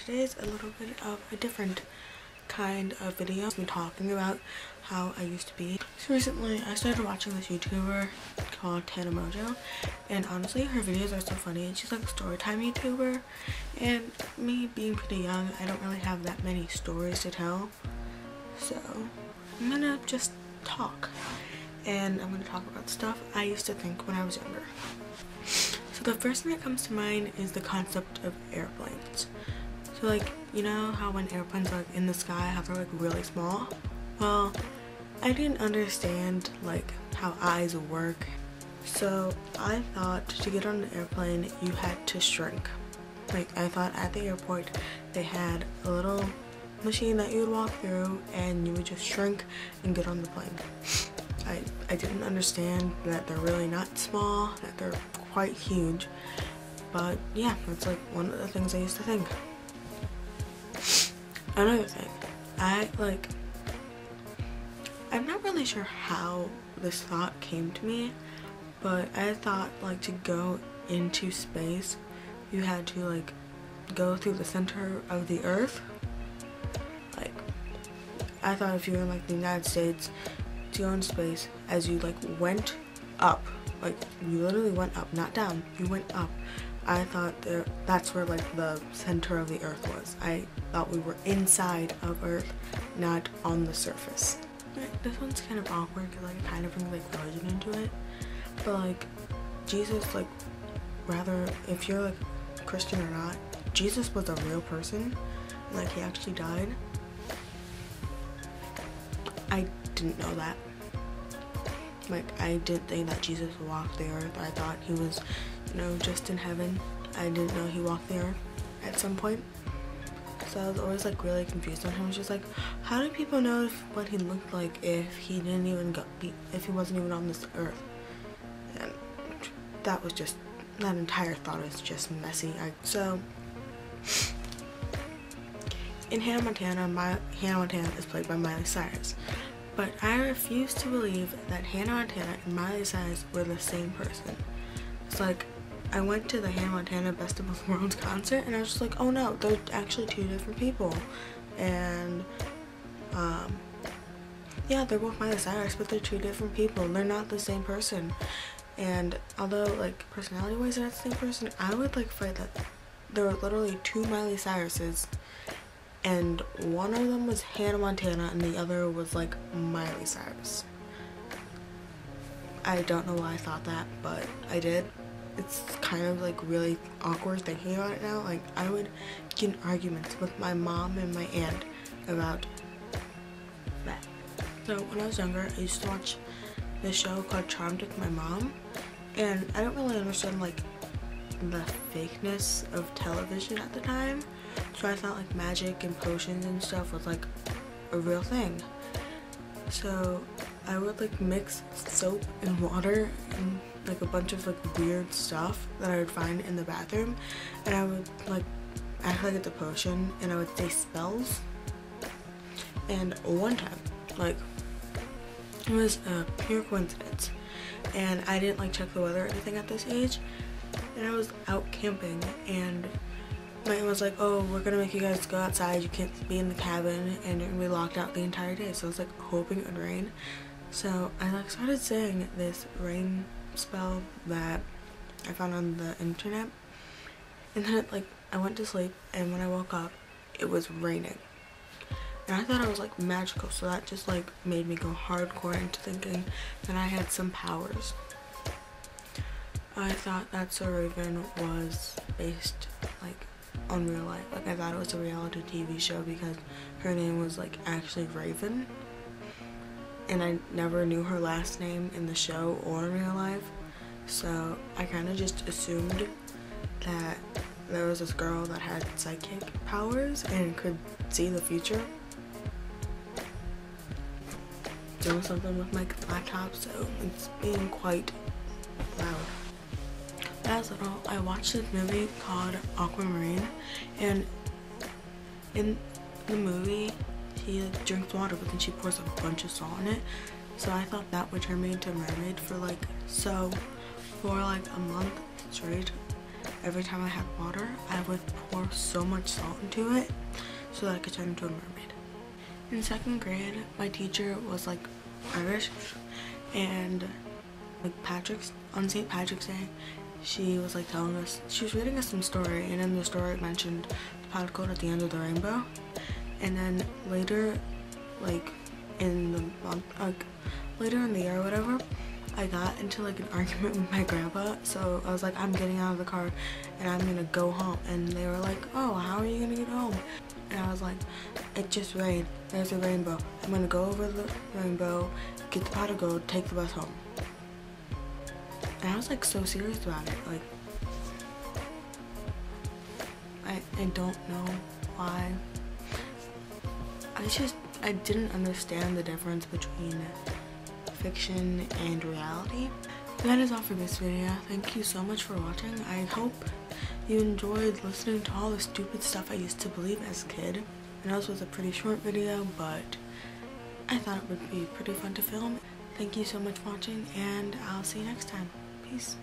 today is a little bit of a different kind of video. I'm talking about how I used to be. So recently I started watching this YouTuber called Mojo, and honestly her videos are so funny. She's like a story time YouTuber, and me being pretty young, I don't really have that many stories to tell, so I'm gonna just talk, and I'm gonna talk about stuff I used to think when I was younger. So the first thing that comes to mind is the concept of airplanes. So like, you know how when airplanes are like in the sky, how they're like really small? Well, I didn't understand like how eyes work. So I thought to get on an airplane you had to shrink. Like I thought at the airport they had a little machine that you would walk through and you would just shrink and get on the plane. I didn't understand that they're really not small, that they're quite huge. But yeah, that's like one of the things I used to think. Another thing, I'm not really sure how this thought came to me, but I thought like to go into space, you had to like go through the center of the earth. Like, I thought if you were in like the United States, to go into space, as you like went up, like you literally went up, not down, you went up. I thought that's where like the center of the earth was. I thought we were inside of earth, not on the surface. Right, this one's kind of awkward because like it kind of brings like religion into it, but like Jesus, like rather if you're like Christian or not, Jesus was a real person, like he actually died. I didn't know that. Like, I didn't think that Jesus walked the earth. I thought he was, you know, just in heaven. I didn't know he walked the earth at some point. So I was always like really confused on him. I was just like, how do people know what he looked like if he didn't even if he wasn't even on this earth? And that was just, that entire thought is just messy. So in Hannah Montana, Hannah Montana is played by Miley Cyrus. But I refuse to believe that Hannah Montana and Miley Cyrus were the same person. It's like, I went to the Hannah Montana Best of Both Worlds concert and I was just like, oh no, they're actually two different people. And, yeah, they're both Miley Cyrus, but they're two different people. They're not the same person. And although, like, personality-wise they're not the same person, I would, like, fight that there were literally two Miley Cyruses. And one of them was Hannah Montana and the other was like Miley Cyrus. I don't know why I thought that, but I did. It's kind of like really awkward thinking about it now. Like I would get in arguments with my mom and my aunt about that. So when I was younger, I used to watch this show called Charmed with my mom, and I don't really understand like the fakeness of television at the time. So I thought like magic and potions and stuff was like a real thing. So I would like mix soap and water and like a bunch of like weird stuff that I would find in the bathroom, and I would like act like it's a potion and I would say spells. And one time, like it was a pure coincidence, and I didn't like check the weather or anything at this age, and I was out camping and my aunt was like, oh, we're gonna make you guys go outside, you can't be in the cabin, and you're gonna be locked out the entire day. So I was like hoping it would rain. So I like started saying this rain spell that I found on the internet, and then like I went to sleep, and when I woke up it was raining. And I thought I was like magical, so that just like made me go hardcore into thinking that I had some powers. I thought that So Raven was based like on real life. Like I thought it was a reality TV show because her name was like actually Raven, and I never knew her last name in the show or in real life, so I kind of just assumed that there was this girl that had psychic powers and could see the future. Doing something with my laptop, so it's being quite loud. As little, I watched this movie called Aquamarine, and in the movie she like drinks water, but then she pours a bunch of salt in it. So I thought that would turn me into a mermaid for like a month straight. every time I had water, I would pour so much salt into it so that I could turn into a mermaid. In 2nd grade, my teacher was like Irish, and like on St. Patrick's Day, she was like telling us, she was reading us some story, and in the story it mentioned the pot of gold at the end of the rainbow. And then later, like in the month, like later in the year or whatever, I got into like an argument with my grandpa. So I was like, I'm getting out of the car and I'm gonna go home. And they were like, oh, how are you gonna get home? And I was like, it just rained, there's a rainbow, I'm gonna go over the rainbow, get the pot of gold, take the bus home. And I was like so serious about it. Like, I don't know why. I didn't understand the difference between fiction and reality. That is all for this video. Thank you so much for watching. I hope you enjoyed listening to all the stupid stuff I used to believe as a kid. I know this was a pretty short video, but I thought it would be pretty fun to film. Thank you so much for watching, and I'll see you next time. Peace.